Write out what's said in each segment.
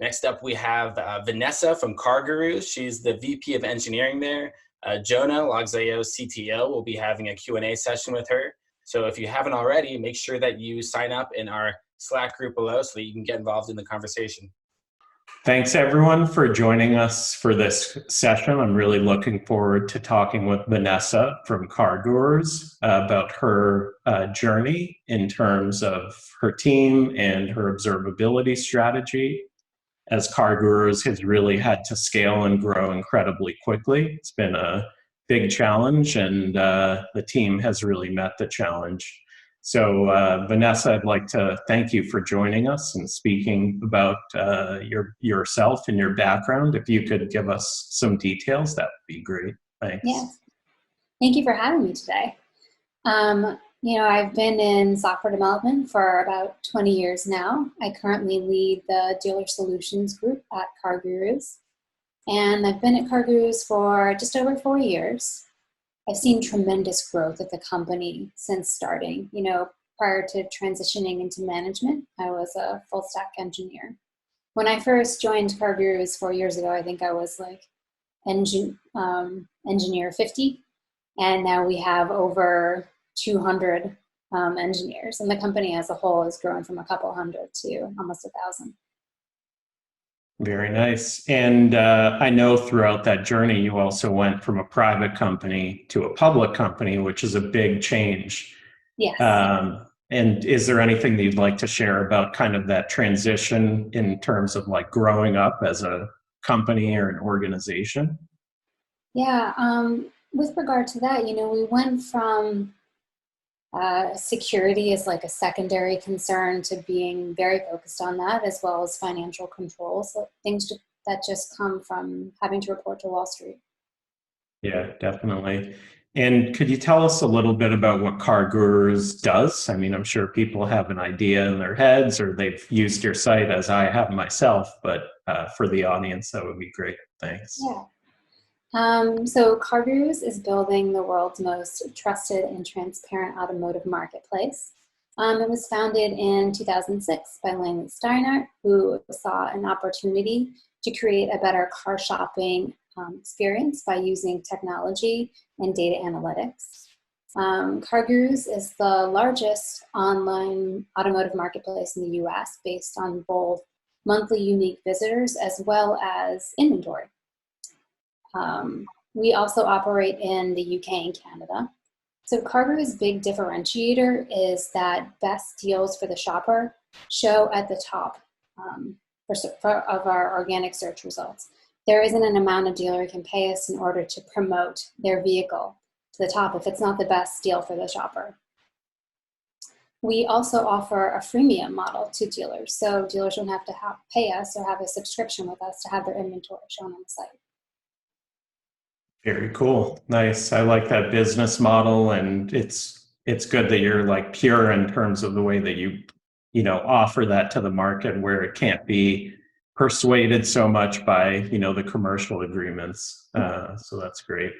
Next up, we have Vanessa from CarGurus. She's the VP of Engineering there. Jonah, Logz.io CTO, will be having a Q&A session with her. So if you haven't already, make sure that you sign up in our Slack group below so that you can get involved in the conversation. Thanks everyone for joining us for this session. I'm really looking forward to talking with Vanessa from CarGurus about her journey in terms of her team and her observability strategy, as CarGurus has really had to scale and grow incredibly quickly. It's been a big challenge, and the team has really met the challenge. So Vanessa, I'd like to thank you for joining us and speaking about yourself and your background. If you could give us some details, that would be great. Thanks. Yes. Thank you for having me today. I've been in software development for about 20 years now. I currently lead the Dealer Solutions group at CarGurus. And I've been at CarGurus for just over 4 years. I've seen tremendous growth at the company since starting. Prior to transitioning into management, I was a full stack engineer. When I first joined CarGurus 4 years ago, I think I was like engineer 50. And now we have over 200 engineers. And the company as a whole has grown from a couple hundred to almost 1,000. Very nice. And I know throughout that journey, you also went from a private company to a public company, which is a big change. Yes. And is there anything that you'd like to share about kind of that transition in terms of like growing up as a company or an organization? Yeah. With regard to that, we went from security is like a secondary concern to being very focused on that, as well as financial controls, things that just come from having to report to Wall Street. Yeah, definitely. And could you tell us a little bit about what CarGurus does? I mean, I'm sure people have an idea in their heads or they've used your site as I have myself, but for the audience, that would be great. Thanks. Yeah. So CarGurus is building the world's most trusted and transparent automotive marketplace. It was founded in 2006 by Langley Steinert, who saw an opportunity to create a better car shopping experience by using technology and data analytics. CarGurus is the largest online automotive marketplace in the US based on both monthly unique visitors as well as inventory. We also operate in the UK and Canada. So CarGurus' big differentiator is that best deals for the shopper show at the top of our organic search results. There isn't an amount a dealer can pay us in order to promote their vehicle to the top if it's not the best deal for the shopper. We also offer a freemium model to dealers, so dealers don't have to pay us or have a subscription with us to have their inventory shown on the site. Very cool. Nice. I like that business model, and it's good that you're like pure in terms of the way that you offer that to the market, where it can't be persuaded so much by the commercial agreements. So that's great.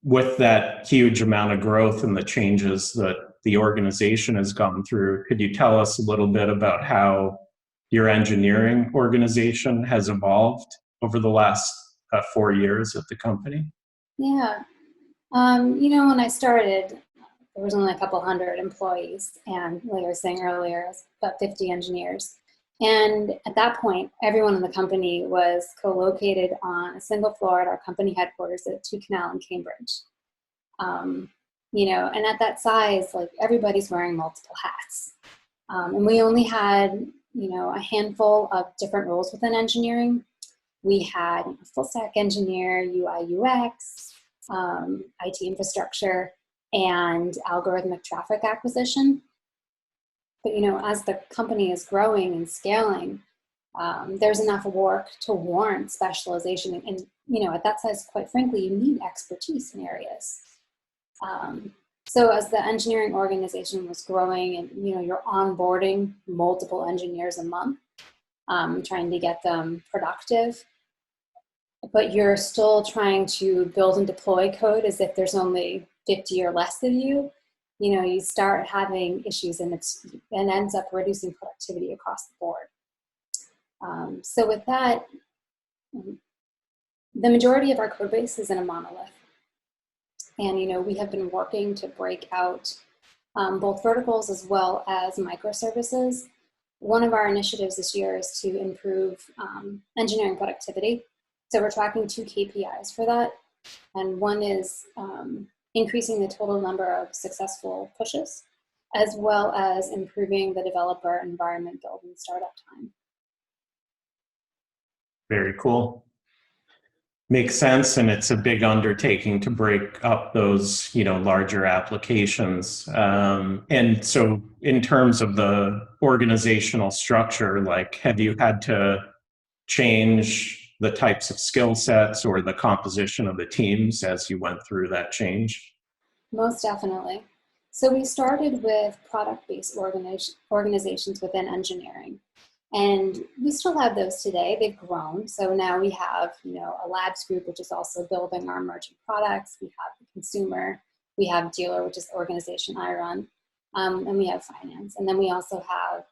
With that huge amount of growth and the changes that the organization has gone through, could you tell us a little bit about how your engineering organization has evolved over the last 4 years at the company? Yeah. When I started, there was only a couple hundred employees, and like I was saying earlier, it was about 50 engineers. And at that point, everyone in the company was co-located on a single floor at our company headquarters at 2 Canal in Cambridge. And at that size, like everybody's wearing multiple hats. And we only had, a handful of different roles within engineering. We had a full stack engineer, UI, UX, IT infrastructure, and algorithmic traffic acquisition. But, as the company is growing and scaling, there's enough work to warrant specialization. And, at that size, quite frankly, you need expertise in areas. So as the engineering organization was growing and, you're onboarding multiple engineers a month, trying to get them productive, but you're still trying to build and deploy code as if there's only 50 or less of you, you start having issues, and it ends up reducing productivity across the board. So with that, the majority of our code base is in a monolith. And, we have been working to break out both verticals as well as microservices. One of our initiatives this year is to improve engineering productivity. So we're tracking 2 KPIs for that. And one is increasing the total number of successful pushes, as well as improving the developer environment build and startup time. Very cool. Makes sense, and it's a big undertaking to break up those, larger applications. And so, in terms of the organizational structure, have you had to change the types of skill sets or the composition of the teams as you went through that change? Most definitely. So we started with product-based organizations within engineering. And we still have those today. They've grown. So now we have, a labs group, which is also building our emerging products. We have the consumer. We have dealer, which is the organization I run. And we have finance. And then we also have,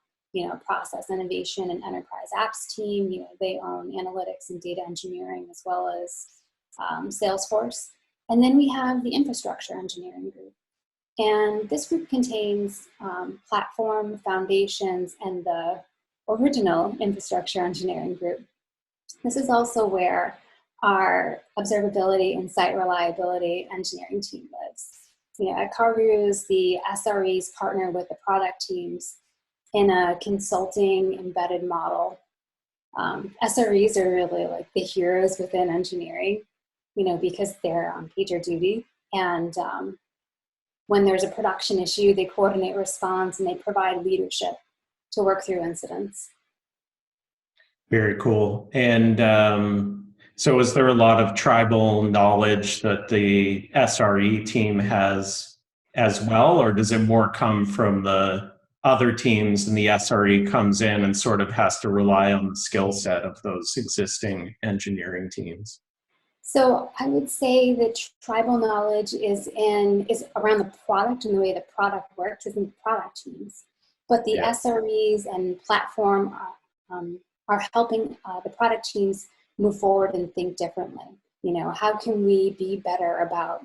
process innovation and enterprise apps team. They own analytics and data engineering as well as Salesforce. And then we have the infrastructure engineering group. And this group contains platform, foundations, and the original infrastructure engineering group. This is also where our observability and site reliability engineering team lives. At CarGurus, the SREs partner with the product teams in a consulting embedded model. SREs are really like the heroes within engineering, because they're on pager duty. And when there's a production issue, they coordinate response and they provide leadership to work through incidents. Very cool. And so is there a lot of tribal knowledge that the SRE team has as well, or does it more come from the other teams and the SRE comes in and sort of has to rely on the skill set of those existing engineering teams? So I would say that tribal knowledge is around the product and the way the product works is in the product teams. But the SREs and platform are helping the product teams move forward and think differently. How can we be better about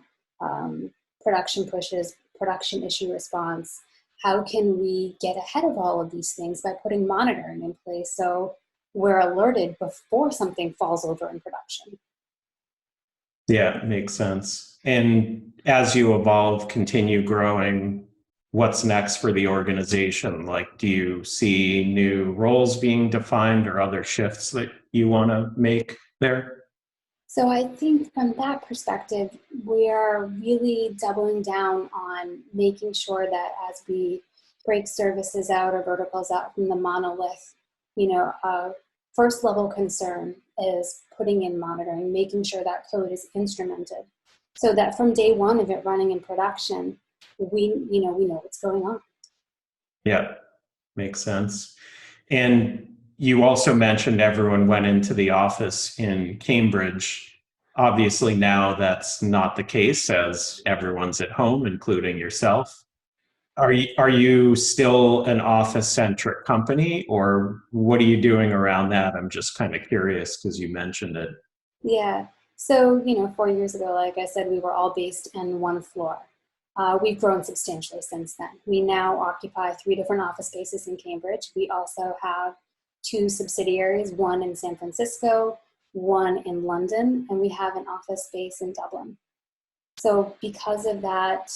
production pushes, production issue response? How can we get ahead of all of these things by putting monitoring in place so we're alerted before something falls over in production? Yeah, makes sense. And as you evolve, continue growing, what's next for the organization? Do you see new roles being defined or other shifts that you want to make there? So I think from that perspective, we are really doubling down on making sure that as we break services out or verticals out from the monolith, first level concern is putting in monitoring, making sure that code is instrumented so that from day one of it running in production, we know what's going on. Yeah, makes sense. And you also mentioned everyone went into the office in Cambridge. Obviously now that's not the case as everyone's at home, including yourself. Are you still an office-centric company, or what are you doing around that? I'm just kind of curious because you mentioned it. Yeah. So, 4 years ago, like I said, we were all based in one floor. We've grown substantially since then. We now occupy 3 different office spaces in Cambridge. We also have 2 subsidiaries, one in San Francisco, one in London, and we have an office space in Dublin. So because of that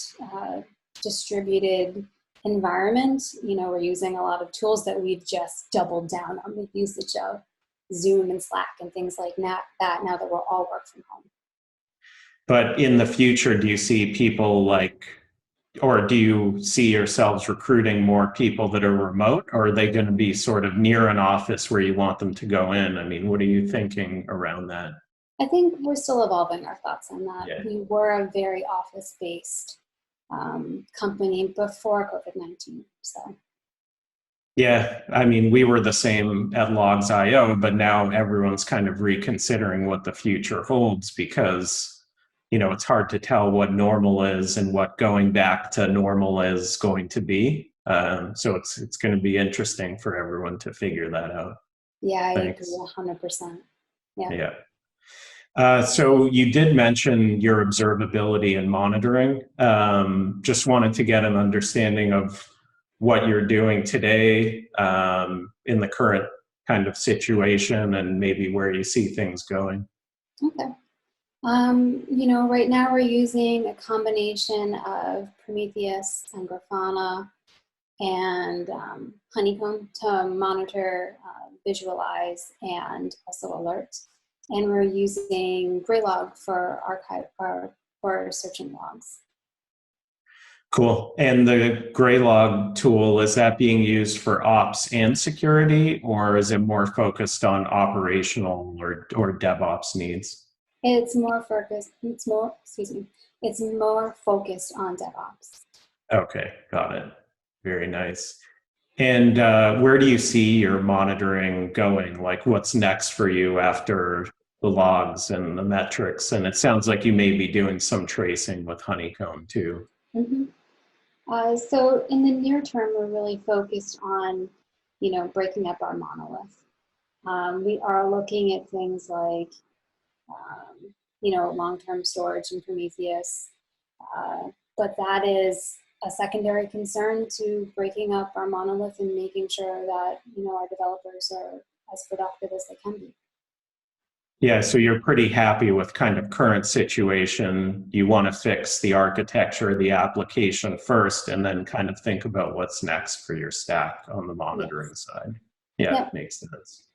distributed environment, we're using a lot of tools that we've just doubled down on the usage of Zoom and Slack and things like that now that we're all work from home. But in the future, do you see people or do you see yourselves recruiting more people that are remote, or are they going to be sort of near an office where you want them to go in? I mean, what are you thinking around that? I think we're still evolving our thoughts on that. Yeah. We were a very office-based company before COVID-19. So. Yeah, I mean, we were the same at Logz.io, but now everyone's kind of reconsidering what the future holds because, it's hard to tell what normal is and what going back to normal is going to be. So it's going to be interesting for everyone to figure that out. Yeah, I agree Thanks. 100%. Yeah. So you did mention your observability and monitoring. Just wanted to get an understanding of what you're doing today in the current kind of situation and maybe where you see things going. Okay. Right now we're using a combination of Prometheus and Grafana and Honeycomb to monitor, visualize, and also alert. And we're using Graylog for for searching logs. Cool. And the Graylog tool, is that being used for ops and security, or is it more focused on operational or DevOps needs? It's more focused. It's more focused on DevOps. Okay, got it. Very nice. And where do you see your monitoring going? Like, what's next for you after the logs and the metrics? And it sounds like you may be doing some tracing with Honeycomb too. Mm-hmm. So in the near term, we're really focused on, breaking up our monolith. We are looking at things like, long-term storage in Prometheus, but that is a secondary concern to breaking up our monolith and making sure that, our developers are as productive as they can be. Yeah, so you're pretty happy with kind of current situation. You want to fix the architecture, the application first, and then kind of think about what's next for your stack on the monitoring side. Yeah, Yep. makes sense.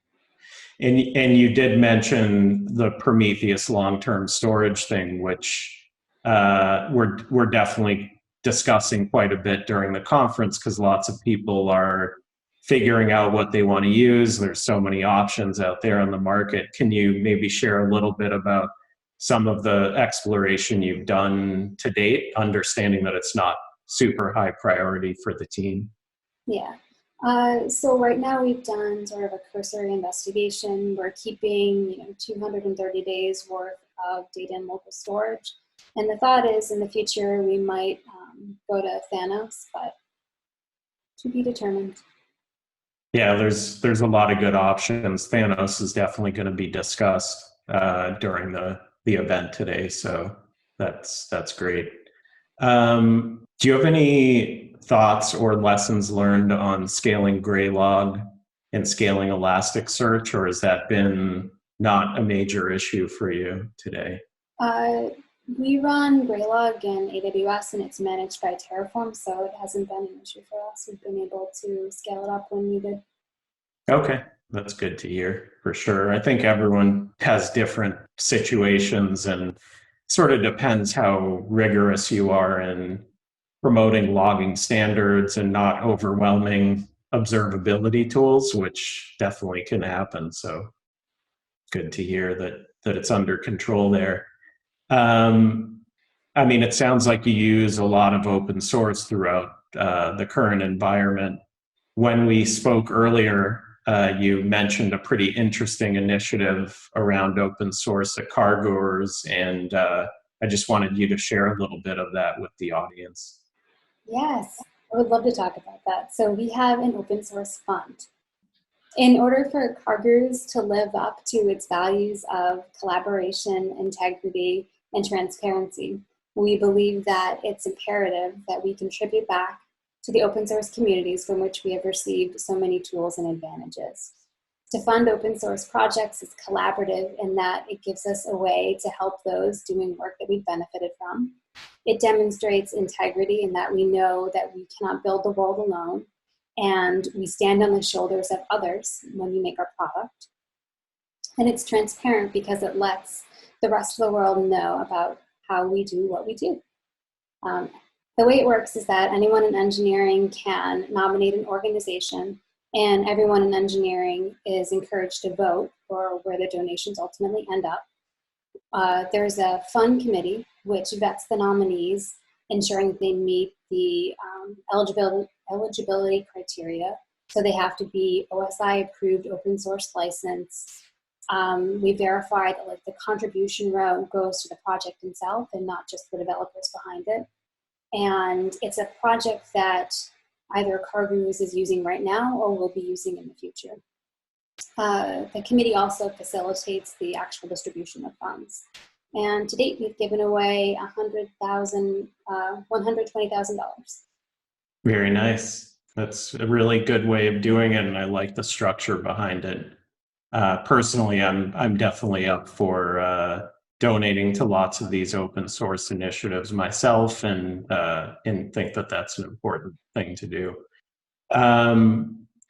And you did mention the Prometheus long-term storage thing, which we're definitely discussing quite a bit during the conference because lots of people are figuring out what they want to use. There's so many options out there on the market. Can you maybe share a little bit about some of the exploration you've done to date, understanding that it's not super high priority for the team? Yeah. So right now we've done sort of a cursory investigation. We're keeping, 230 days worth of data in local storage. And the thought is in the future we might go to Thanos, but to be determined. Yeah, there's a lot of good options. Thanos is definitely going to be discussed during the event today, so that's great. Do you have any thoughts or lessons learned on scaling Graylog and scaling Elasticsearch, or has that been not a major issue for you today? We run Graylog in AWS and it's managed by Terraform, so it hasn't been an issue for us. We've been able to scale it up when needed. Okay, that's good to hear for sure. I think everyone has different situations and sort of depends how rigorous you are in promoting logging standards and not overwhelming observability tools, which definitely can happen. So good to hear that it's under control there. I mean, it sounds like you use a lot of open source throughout the current environment. When we spoke earlier, you mentioned a pretty interesting initiative around open source at CarGurus, and I just wanted you to share a little bit of that with the audience. Yes, I would love to talk about that. So we have an open source fund. In order for CarGurus to live up to its values of collaboration, integrity, and transparency, we believe that it's imperative that we contribute back to the open source communities from which we have received so many tools and advantages. To fund open source projects is collaborative in that it gives us a way to help those doing work that we've benefited from. It demonstrates integrity in that we know that we cannot build the world alone, and we stand on the shoulders of others when we make our product. And it's transparent because it lets the rest of the world know about how we do what we do. The way it works is that anyone in engineering can nominate an organization, and everyone in engineering is encouraged to vote for where the donations ultimately end up. There's a fund committee which vets the nominees, ensuring that they meet the eligibility criteria. So they have to be OSI approved open source license. We verify that the contribution row goes to the project itself and not just the developers behind it. And it's a project that either CarGurus is using right now or will be using in the future. The committee also facilitates the actual distribution of funds. And to date, we've given away $120,000. Very nice. That's a really good way of doing it, and I like the structure behind it. Personally, I'm definitely up for donating to lots of these open source initiatives myself, and think that that's an important thing to do.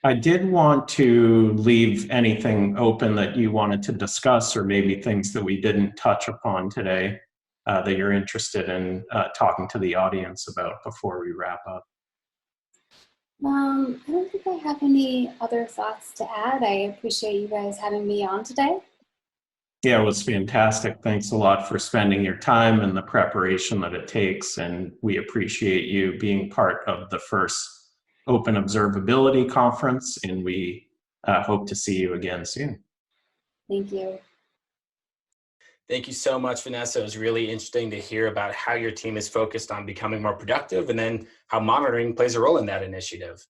I did want to leave anything open that you wanted to discuss, or maybe things that we didn't touch upon today that you're interested in talking to the audience about before we wrap up. I don't think I have any other thoughts to add. I appreciate you guys having me on today. Yeah, it was fantastic. Thanks a lot for spending your time and the preparation that it takes. And we appreciate you being part of the first Open Observability Conference, and we hope to see you again soon. Thank you. Thank you so much, Vanessa. It was really interesting to hear about how your team is focused on becoming more productive and then how monitoring plays a role in that initiative.